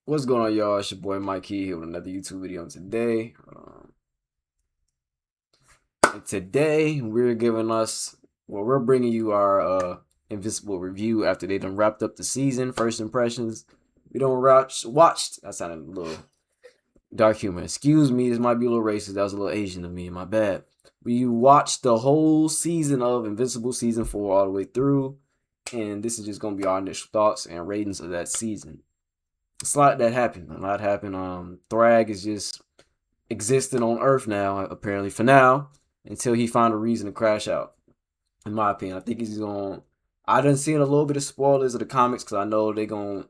What's going on, y'all? It's your boy Mykeeey here with another YouTube video today. And today we're bringing you our Invincible review after they done wrapped up the season. First impressions. We don't watched. That sounded a little dark humor. Excuse me, this might be a little racist. That was a little Asian of me. My bad. We watched the whole season of Invincible season 4 all the way through, and this is just gonna be our initial thoughts and ratings of that season. It's a lot that happened. A lot happened. Thrag is just existing on Earth now, apparently for now, until he find a reason to crash out. In my opinion, I think he's going. I done seen a little bit of spoilers of the comics because I know they going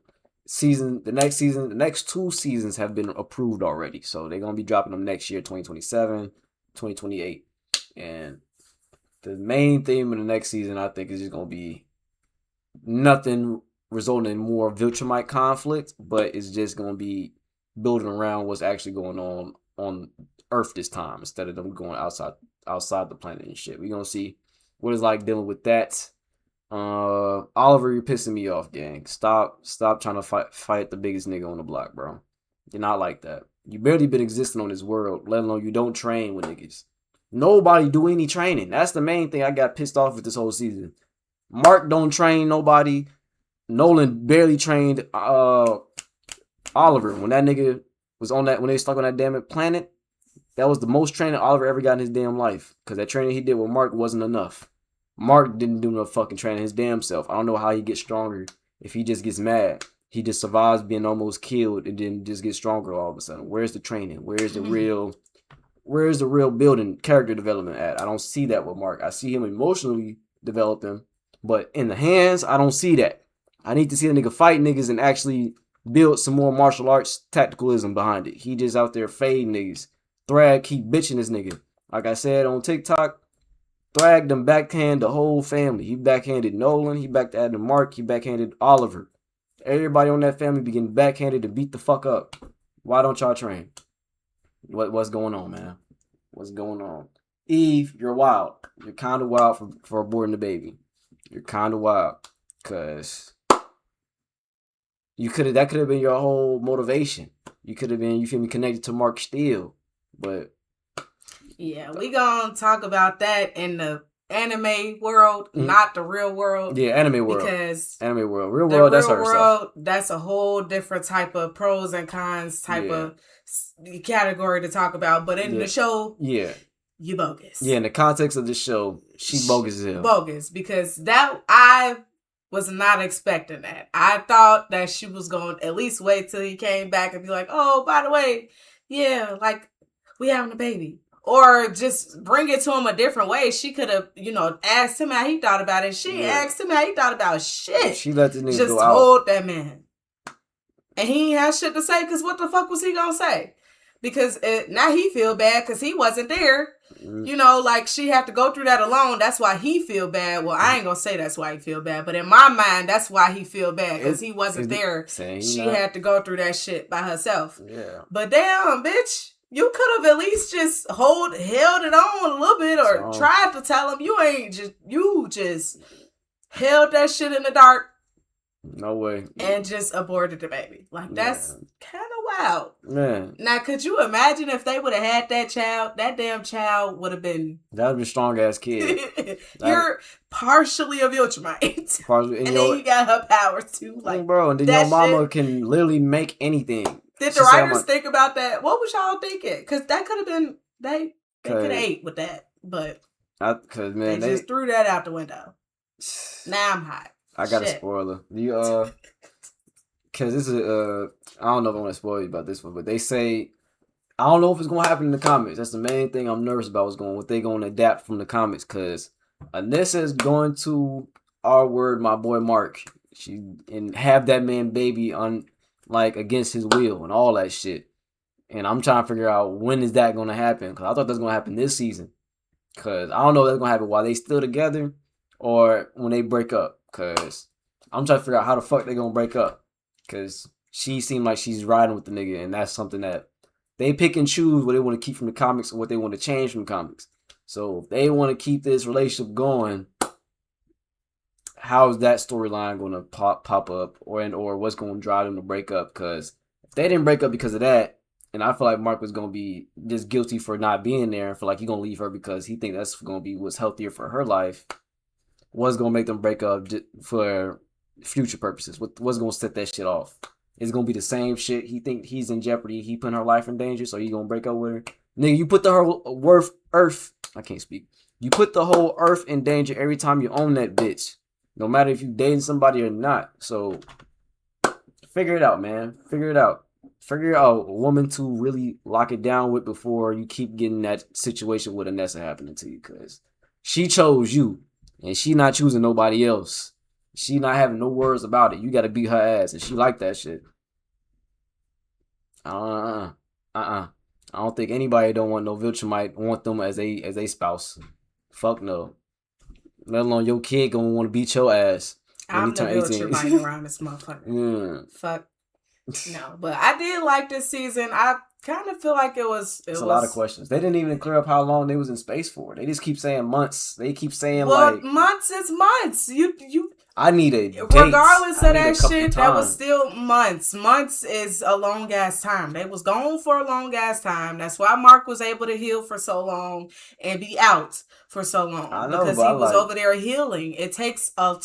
the next 2 seasons have been approved already, so they're gonna be dropping them next year, 2027, 2028, and the main theme of the next season I think is just gonna be nothing resulting in more Viltrumite conflict, but it's just gonna be building around what's actually going on Earth this time instead of them going outside the planet and shit. We're gonna see what it's like dealing with that. Oliver, you're pissing me off, gang. Stop trying to fight the biggest nigga on the block, bro. You're not like that. You barely been existing on this world, let alone you don't train with niggas. Nobody do any training. That's the main thing I got pissed off with this whole season. Mark don't train nobody. Nolan barely trained Oliver when that nigga was on that when they was stuck on that damn planet. That was the most training Oliver ever got in his damn life. Cause that training he did with Mark wasn't enough. Mark didn't do no fucking training his damn self. I don't know how he gets stronger if he just gets mad. He just survives being almost killed and then just gets stronger all of a sudden. Where's the training? Where's the real building character development at? I don't see that with Mark. I see him emotionally developing, but in the hands, I don't see that. I need to see the nigga fight niggas and actually build some more martial arts tacticalism behind it. He just out there fading niggas. Thrag keep bitching this nigga. Like I said on TikTok, Thrag them backhand the whole family. He backhanded Nolan, he backhanded Mark, he backhanded Oliver. Everybody on that family be getting backhanded to beat the fuck up. Why don't y'all train? What's going on, man? What's going on? Eve, you're wild. You're kind of wild for aborting the baby. You're kind of wild. Cause that could have been your whole motivation. You could have been, you feel me, connected to Mark Steele. But yeah, we gonna talk about that in the anime world, not the real world. Yeah, anime world. Because anime world, real world, that's other stuff. That's a whole different type of pros and cons type of category to talk about. But in the show, you bogus. Yeah, in the context of the show, she bogus as hell. Bogus, because I was not expecting that. I thought that she was going to at least wait till he came back and be like, oh, by the way, yeah, like, we having a baby. Or just bring it to him a different way. She could have, asked him how he thought about it. She asked him how he thought about shit. She let the nigga just go out. told that man. And he ain't had shit to say, because what the fuck was he going to say? Because now he feel bad because he wasn't there. Like she had to go through that alone. That's why he feel bad. Well, I ain't gonna say that's why he feel bad, but in my mind, that's why he feel bad because he wasn't there. She had to go through that shit by herself. Yeah. But damn, bitch, you could have at least just held it on a little bit or tried to tell him. You just held that shit in the dark. No way. And just aborted the baby. Like, that's kind of wild. Man. Now, could you imagine if they would have had that child? That damn child would have been... That would have been a strong-ass kid. You're partially a Viltrumite. And then you got her powers, too. Like, bro, and then your mama can literally make anything. Did the writers think about that? What was y'all thinking? Because that could have been... They could have ate with that. But... Because, man, they just threw that out the window. Now I'm hot. I got a spoiler. Cause this is I don't know if I want to spoil you about this one, but they say I don't know if it's gonna happen in the comics. That's the main thing I'm nervous about. What they gonna adapt from the comics? Cause Anissa is going to my boy Mark. And have that man baby on against his will and all that shit. And I'm trying to figure out when is that gonna happen? Cause I thought that's gonna happen this season. Cause I don't know if that's gonna happen while they still together or when they break up. Cause I'm trying to figure out how the fuck they gonna break up. Cause she seemed like she's riding with the nigga, and that's something that they pick and choose what they want to keep from the comics and what they want to change from the comics. So if they want to keep this relationship going, how is that storyline gonna pop up, or what's gonna drive them to break up? Cause they didn't break up because of that. And I feel like Mark was gonna be just guilty for not being there, and feel like he gonna leave her because he think that's gonna be what's healthier for her life. What's gonna make them break up for future purposes? What's gonna set that shit off? It's gonna be the same shit. He think he's in jeopardy. He putting her life in danger, so he gonna break up with her. Nigga, you put the whole earth. I can't speak. You put the whole earth in danger every time you own that bitch. No matter if you dating somebody or not. So figure it out, man. Figure it out. Figure out a woman to really lock it down with before you keep getting that situation with Anessa happening to you. Cause she chose you. And she not choosing nobody else. She not having no words about it. You gotta beat her ass. And she like that shit. I don't think anybody don't want no Viltrumite want them as a spouse. Fuck no. Let alone your kid gonna want to beat your ass. I'm the Viltrumite around this motherfucker. Fuck. No, but I did like this season. I kind of feel like it was a lot of questions. They didn't even clear up how long they was in space for. They just keep saying months. They keep saying months is months. You I need a regardless of that shit, that was still months. Months is a long ass time. They was gone for a long ass time. That's why Mark was able to heal for so long and be out for so long. I know, because he was over there healing. It takes a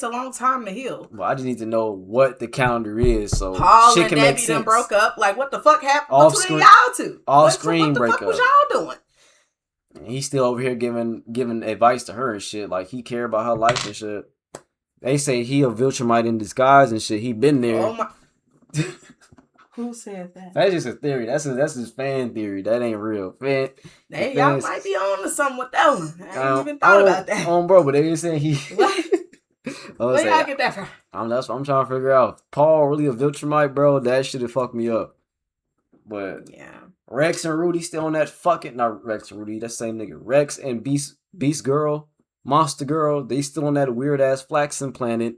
long time to heal. Well, I just need to know what the calendar is, so Paul shit can and Debbie done broke up. Like, what the fuck happened between y'all two? Off-screen breakup. What the fuck was y'all doing? And he's still over here giving advice to her and shit. Like, he care about her life and shit. They say he a Viltrumite in disguise and shit. He been there. Oh my! Who said that? That's just a theory. That's his fan theory. That ain't real. Y'all might be on to something with that one. I ain't even thought about that. Bro, but they just saying he. What? Where y'all get that from? That's what I'm trying to figure out. Paul really a Viltrumite, bro? That should have fucked me up. But yeah, Rex and Rudy still on that fucking not Rex and Rudy. That same nigga. Rex and Beast Girl, Monster Girl. They still on that weird ass Flaxen planet,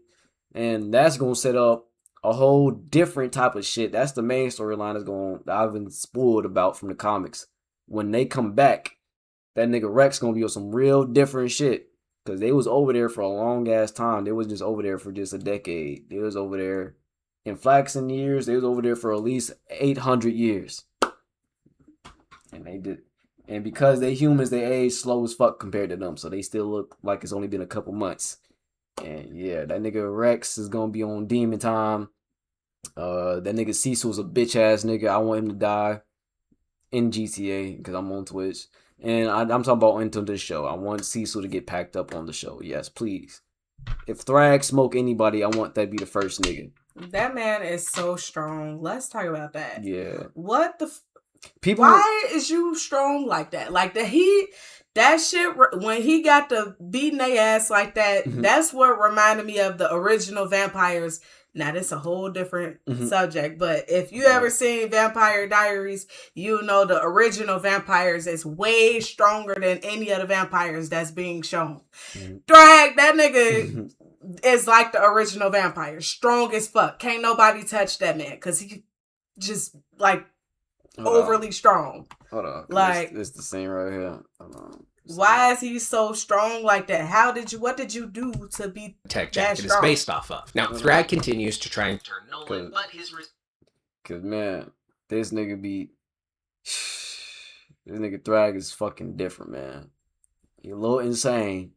and that's gonna set up a whole different type of shit. That's the main storyline that I've been spoiled about from the comics. When they come back, that nigga Rex gonna be on some real different shit. Because they was over there for a long ass time. They was just over there for just a decade. They was over there in Flaxen years. They was over there for at least 800 years. And they did. And because they humans, they age slow as fuck compared to them. So they still look like it's only been a couple months. And yeah, that nigga Rex is going to be on demon time. That nigga Cecil's a bitch ass nigga. I want him to die in GTA because I'm on Twitch. And I'm talking about into the show. I want Cecil to get packed up on the show. Yes, please. If Thrag smoke anybody, I want that to be the first nigga. That man is so strong. Let's talk about that. Yeah. What the... Why is you strong like that? Like that shit, when he got to beating their ass like that, that's what reminded me of the original vampires. Now, this is a whole different subject, but if you ever seen Vampire Diaries, you know the original vampires is way stronger than any of the vampires that's being shown. Drag, that nigga is like the original vampire. Strong as fuck. Can't nobody touch that man because he just like overly strong. Hold on. Like, it's the same right here. Hold on. Why is he so strong like that? What did you do to be Tech Jacket is based off of? Now, Thrag continues to try and turn Nolan, but his... Cause man, this nigga Thrag is fucking different, man. He a little insane.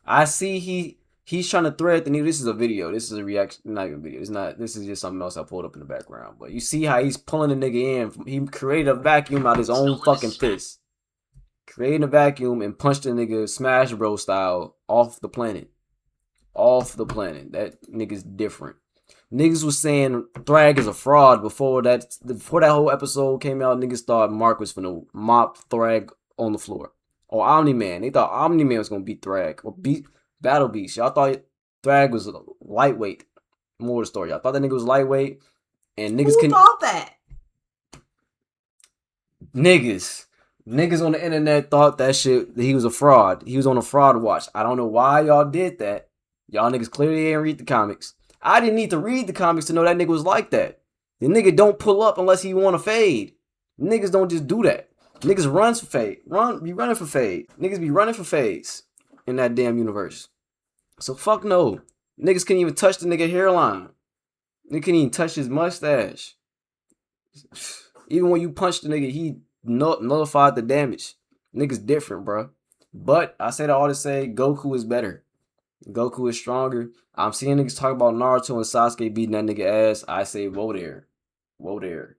I see he's trying to thread the needle. This is a video. This is a reaction, not even a video. It's not. This is just something else I pulled up in the background. But you see how he's pulling the nigga in. He created a vacuum out of his own fucking fist. Creating a vacuum and punched the nigga Smash Bros style off the planet. Off the planet. That nigga's different. Niggas was saying Thrag is a fraud before that whole episode came out. Niggas thought Mark was finna mop Thrag on the floor. Or Omni-Man. They thought Omni-Man was gonna beat Thrag. Or beat Battle Beast. Y'all thought Thrag was lightweight. More of the story. Y'all thought that nigga was lightweight. And niggas Who thought that? Niggas on the internet thought that he was a fraud. He was on a fraud watch. I don't know why y'all did that. Y'all niggas clearly didn't read the comics. I didn't need to read the comics to know that nigga was like that. The nigga don't pull up unless he want to fade. Niggas don't just do that. Niggas runs for fade. Be running for fade. Niggas be running for fades in that damn universe. So fuck no. Niggas can't even touch the nigga hairline. They can't even touch his mustache. Even when you punch the nigga, he nullified the damage. Nigga's different, bro. But I say that all to say Goku is better. Goku is stronger. I'm seeing niggas talk about Naruto and Sasuke beating that nigga ass. I say, whoa there. Whoa there.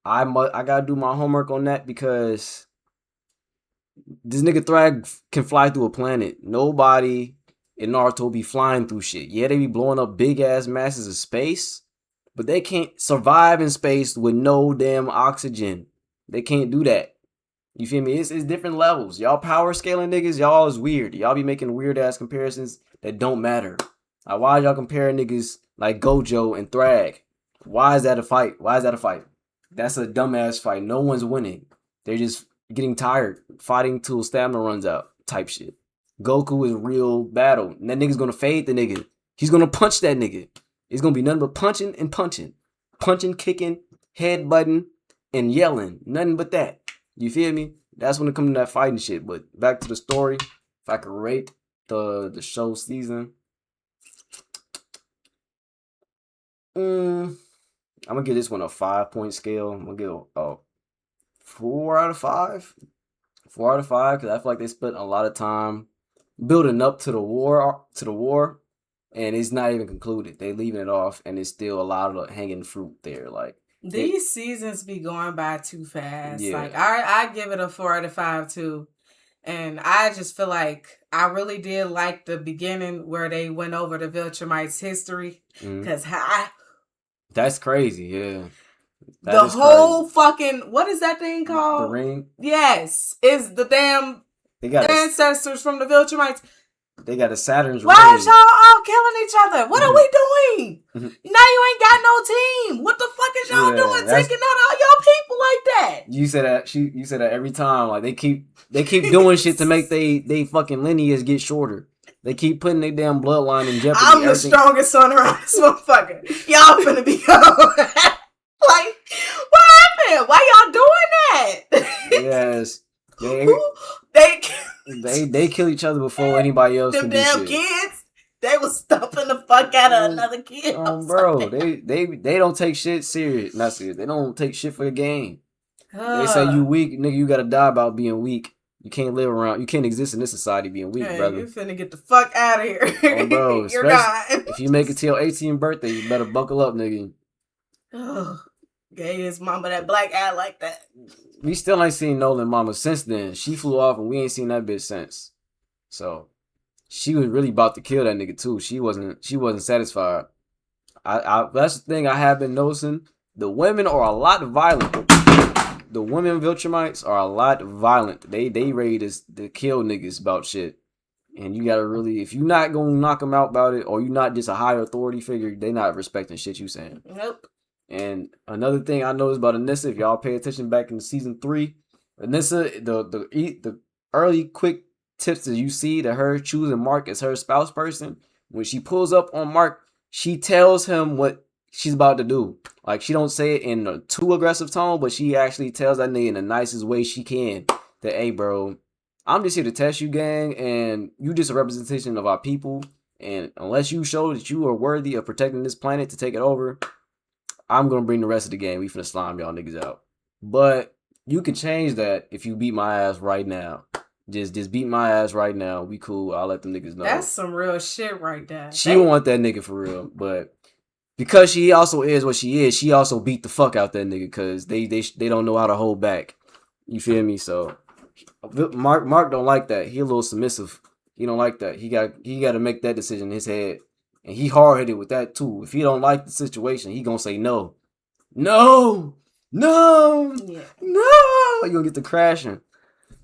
I gotta do my homework on that because this nigga Thrag can fly through a planet. Nobody in Naruto be flying through shit. Yeah, they be blowing up big ass masses of space, but they can't survive in space with no damn oxygen. They can't do that. You feel me? It's different levels. Y'all power scaling niggas, y'all is weird. Y'all be making weird ass comparisons that don't matter. Like, why y'all comparing niggas like Gojo and Thrag? Why is that a fight? Why is that a fight? That's a dumbass fight. No one's winning. They're just getting tired, fighting till stamina runs out type shit. Goku is real battle. And that nigga's gonna fade the nigga. He's gonna punch that nigga. It's gonna be nothing but punching and punching. Punching, kicking, headbutting, and yelling. Nothing but that. You feel me? That's when it comes to that fighting shit. But back to the story. If I could rate the show season, I'm gonna give this one a 5-point scale. I'm gonna give a 4 out of 5. 4 out of 5 because I feel like they spent a lot of time building up to the war, and it's not even concluded. They leaving it off, and it's still a lot of hanging fruit there. Like, these seasons be going by too fast. Yeah. Like I give it a 4 out of 5 too. And I just feel like I really did like the beginning where they went over the Viltrumites' history. Because that's crazy, yeah. The whole fucking, what is that thing called? The ring? Yes. Is the damn ancestors from the Viltrumites. They got a Saturn's ring. Why is y'all all killing each other? What are we doing? Now you ain't got no team. What the fuck is y'all doing taking out all y'all people like that? You said that every time. Like, they keep doing shit to make they fucking lineage get shorter. They keep putting their damn bloodline in jeopardy. I'm the strongest son around this motherfucker. Y'all finna be gone. Like, what happened? Why y'all doing that? Yes. They kill each other before anybody else can do shit. Them damn kids, they was stumping the fuck out of another kid. Bro, they don't take shit serious. Not serious. They don't take shit for the game. They say you weak, nigga, you gotta die about being weak. You can't live around, you can't exist in this society being weak, brother. You finna get the fuck out of here. Bro, you're gone. If you make it till your 18th birthday, you better buckle up, nigga. Gave his mama that black eye like that. We still ain't seen Nolan mama since then. She flew off and we ain't seen that bitch since. So she was really about to kill that nigga too. She wasn't satisfied. That's the thing I have been noticing. The women are a lot violent. The women Viltrumites are a lot violent. They ready to kill niggas about shit. And you gotta really, if you not gonna knock them out about it, or you not just a higher authority figure, they not respecting shit you saying. Nope. And another thing I noticed about Anissa, if y'all pay attention back in season 3, Anissa, the early quick tips that you see that her choosing Mark as her spouse person, when she pulls up on Mark, she tells him what she's about to do. Like, she don't say it in a too aggressive tone, but she actually tells that nigga in the nicest way she can that, hey, bro, I'm just here to test you, gang, and you just a representation of our people. And unless you show that you are worthy of protecting this planet to take it over, I'm going to bring the rest of the game. We finna slime y'all niggas out. But you can change that if you beat my ass right now. Just beat my ass right now. We cool. I'll let them niggas know. That's some real shit right there. She want that nigga for real. But because she also is what she is, she also beat the fuck out that nigga because they don't know how to hold back. You feel me? So Mark don't like that. He a little submissive. He don't like that. He got to make that decision in his head. And he hard-headed with that, too. If he don't like the situation, he gonna say no. No! No! Yeah. No! You gonna get to crashing.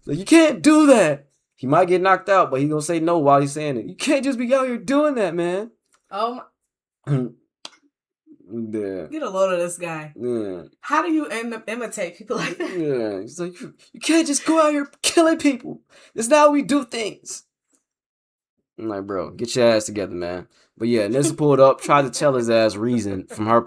So you can't do that. He might get knocked out, but he gonna say no while he's saying it. You can't just be out here doing that, man. Oh, my. Yeah. Get a load of this guy. Yeah. How do you imitate people like that? Yeah. He's like, you can't just go out here killing people. That's not how we do things. I'm like, bro, get your ass together, man. But yeah, Nissa pulled up, tried to tell his ass reason from her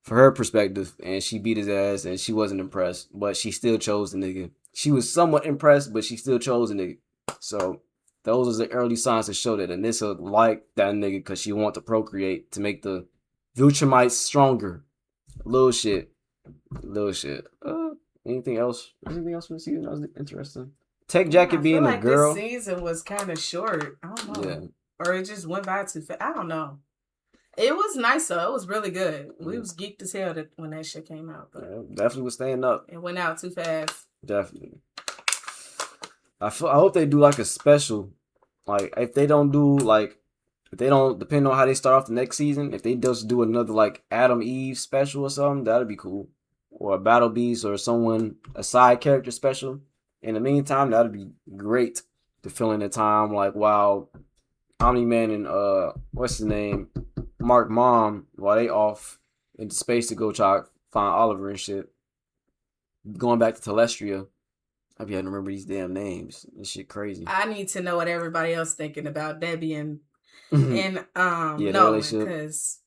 for her perspective, and she beat his ass, and she wasn't impressed, but she still chose the nigga. She was somewhat impressed, but she still chose the nigga. So those are the early signs to show that Anissa liked that nigga because she wanted to procreate to make the Viltrumites stronger. Little shit. Little shit. Anything else? Anything else from the season that was interesting? Tech I Jacket feel being a like this girl. season was kind of short. I don't know. Yeah. Or it just went by too fast. I don't know. It was nice though. It was really good. We Mhm. was geeked as hell when that shit came out, but Yeah, definitely was staying up. it went out too fast. Definitely. I hope they do like a special. Like if they don't do like if they don't depend on how they start off the next season, if they just do another like Adam Eve special or something, that'd be cool. Or a Battle Beast or someone a side character special. In the meantime, that'd be great to fill in the time like while Omni Man and what's his name? Mark Mom while they off into space to go try to find Oliver and shit. Going back to Telestria. I be having to remember these damn names. This shit crazy. I need to know what everybody else thinking about Debbie and Yeah, their Nolan, relationship. because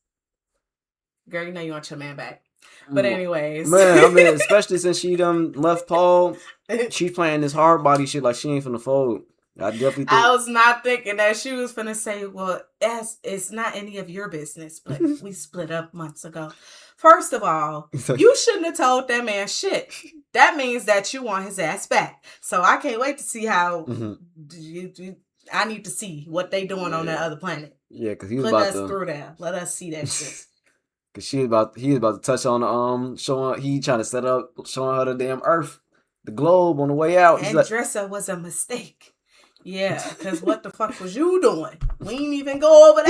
girl, you know you want your man back. But anyways, Man, I mean, especially since she done left Paul, she's playing this hard body shit like she ain't finna fold. I definitely think. I was not thinking that she was finna say, well, it's not any of your business, but we split up months ago. First of all, you shouldn't have told that man shit. That means that you want his ass back. So I can't wait to see how I need to see what they doing on that other planet. Yeah, because he was Put about us to through there. Let us see that shit. Cause he was about to touch on showing he trying to set up showing her the damn Earth, the globe on the way out. And like, Dresser was a mistake. Yeah, because what the fuck was you doing? We ain't even go over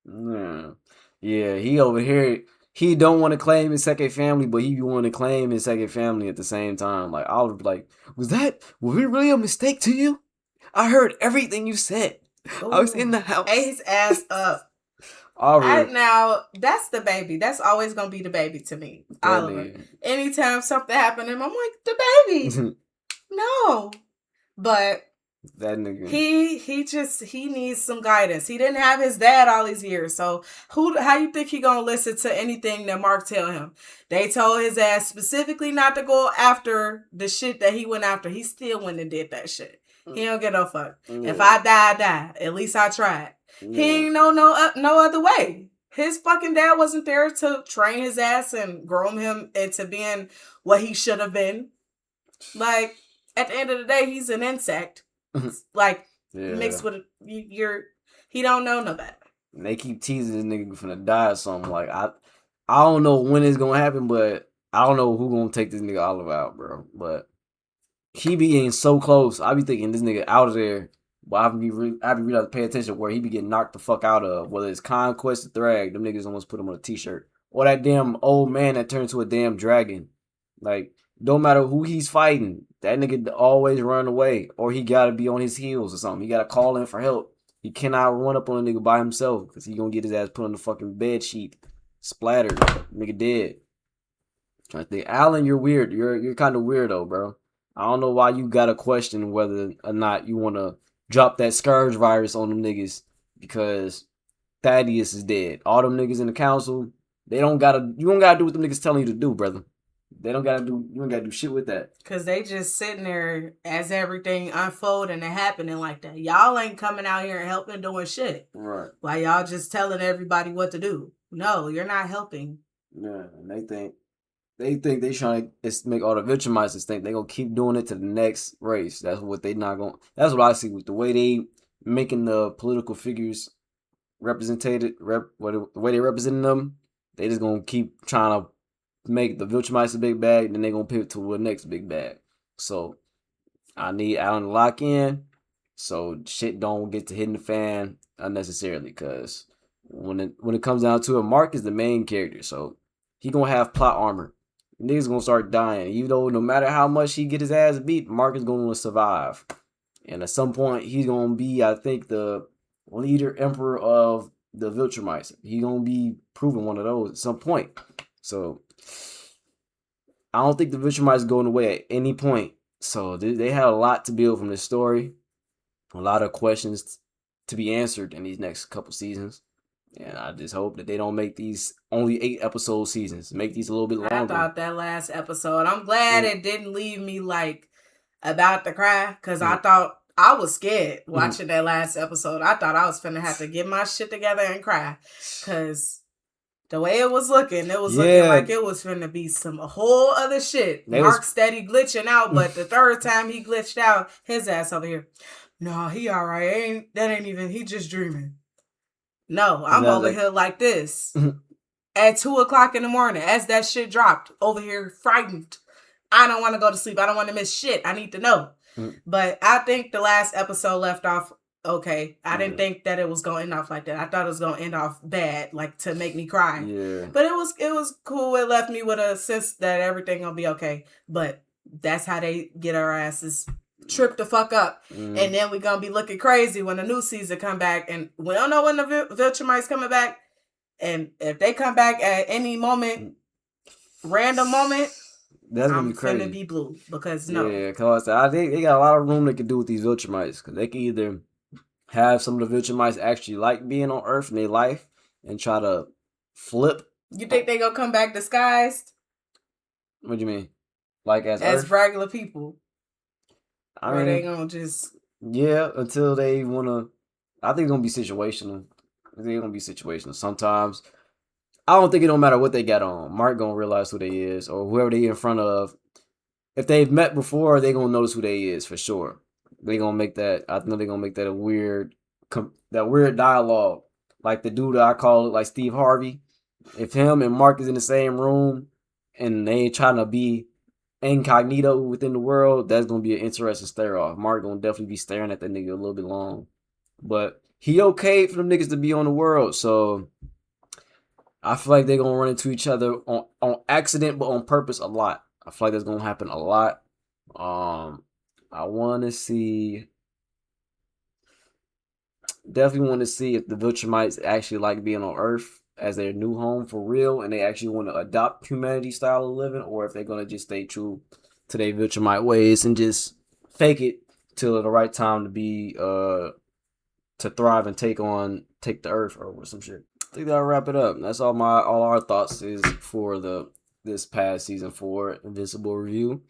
there. Yeah, he over here. He don't want to claim his second family, but he want to claim his second family at the same time. Like I was like, was it really a mistake to you? I heard everything you said. Ooh, I was in the house. Ate his ass up. Now that's the baby. That's always gonna be the baby to me, Oliver. Anytime something happened to him, I'm like the baby. No, but that nigga. He needs some guidance. He didn't have his dad all these years, so how you think he gonna listen to anything that Mark tell him? They told his ass specifically not to go after the shit that he went after. He still went and did that shit. He don't get no fuck. Yeah. If I die, I die. At least I tried. Yeah. He ain't know no other way. His fucking dad wasn't there to train his ass and groom him into being what he should have been. Like, at the end of the day, he's an insect. Like, mixed with he don't know no better. And they keep teasing this nigga finna die or something. Like, I don't know when it's gonna happen, but I don't know who gonna take this nigga Oliver out, bro. But he be getting so close. I be thinking this nigga out of there. But I be really have to pay attention where he be getting knocked the fuck out of. Whether it's Conquest or Thrag, them niggas almost put him on a t-shirt. Or that damn old man that turned to a damn dragon. Like, don't matter who he's fighting, that nigga always run away. Or he gotta be on his heels or something. He gotta call in for help. He cannot run up on a nigga by himself. Because he gonna get his ass put on the fucking bed sheet. Splattered. Nigga dead. I think, Alan, you're weird. You're kind of weirdo, bro. I don't know why you gotta question whether or not you wanna drop that scourge virus on them niggas, because Thaddeus is dead. All them niggas in the council, you don't gotta do what them niggas telling you to do, brother. You don't gotta do shit with that. Cause they just sitting there as everything unfolding and happening like that. Y'all ain't coming out here and helping doing shit. Right. Like y'all just telling everybody what to do. No, you're not helping. Yeah, and they think they trying to make all the Viltrumizers think they gonna keep doing it to the next race. That's what they not gonna. That's what I see with the way they making the political figures the way they representing them. They just gonna keep trying to make the Viltrumizer big bag, then they gonna pivot to the next big bag. So I need Alan to lock in, so shit don't get to hitting the fan unnecessarily. Cause when it comes down to it, Mark is the main character, so he gonna have plot armor. Niggas gonna start dying. Even though no matter how much he get his ass beat, Mark is gonna survive. And at some point, he's gonna be, I think, the leader emperor of the Viltrumizer. He gonna be proving one of those at some point. So I don't think the Viltrumizer is going away at any point. So they have a lot to build from this story. A lot of questions to be answered in these next couple seasons. And I just hope that they don't make these only 8 episode seasons. Make these a little bit longer. I thought that last episode, I'm glad it didn't leave me like about to cry, because I thought I was scared watching that last episode. I thought I was finna have to get my shit together and cry, because The way it was looking Yeah. looking like it was finna be some whole other shit. Mark steady glitching out, but the third time he glitched out, his ass over here. No, he all right. He just dreaming. No, I'm over here like this. At 2:00 in the morning, as that shit dropped, over here frightened. I don't want to go to sleep. I don't want to miss shit. I need to know. But I think the last episode left off okay. I didn't think that it was going to end off like that. I thought it was going to end off bad, like to make me cry. Yeah. But it was cool. It left me with a sense that everything going to be okay. But that's how they get our asses tripped the fuck up. And then we're going to be looking crazy when the new season come back. And we don't know when the Viltrumites coming back. And if they come back at any moment, random moment, that's gonna be crazy. I'm finna be blue because no. Yeah, cause they got a lot of room they can do with these Viltrumites. Cause they can either have some of the Viltrumites actually like being on Earth in their life and try to flip. You think they gonna come back disguised? What do you mean? Like as regular people? I or mean, they gonna just until they wanna. I think it's gonna be situational. They're gonna be situational. Sometimes I don't think it don't matter what they got on. Mark gonna realize who they is, or whoever they in front of. If they've met before, they gonna notice who they is for sure. They gonna make that. I know they gonna make that a weird, dialogue. Like the dude that I call it, like Steve Harvey. If him and Mark is in the same room, and they ain't trying to be incognito within the world, that's gonna be an interesting stare off. Mark gonna definitely be staring at that nigga a little bit long, but he okay for them niggas to be on the world, so I feel like they're gonna run into each other on accident, but on purpose a lot. I feel like that's gonna happen a lot. I want to see, definitely want to see if the Viltrumites actually like being on Earth as their new home for real, and they actually want to adopt humanity style of living, or if they're gonna just stay true to their Viltrumite ways and just fake it till the right time to be to thrive and take the Earth or some shit. I think that'll wrap it up. That's all our thoughts is for this past season 4 Invincible review.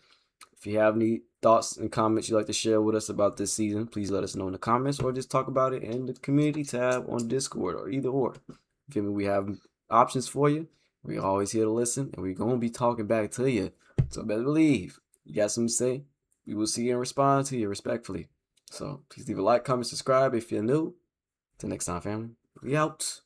If you have any thoughts and comments you'd like to share with us about this season, please let us know in the comments or just talk about it in the community tab on Discord or either or. You feel me? We have options for you. We're always here to listen, and we're gonna be talking back to you. So better believe you got something to say. We will see you and respond to you respectfully. So please leave a like, comment, subscribe if you're new. Till next time, family. We out.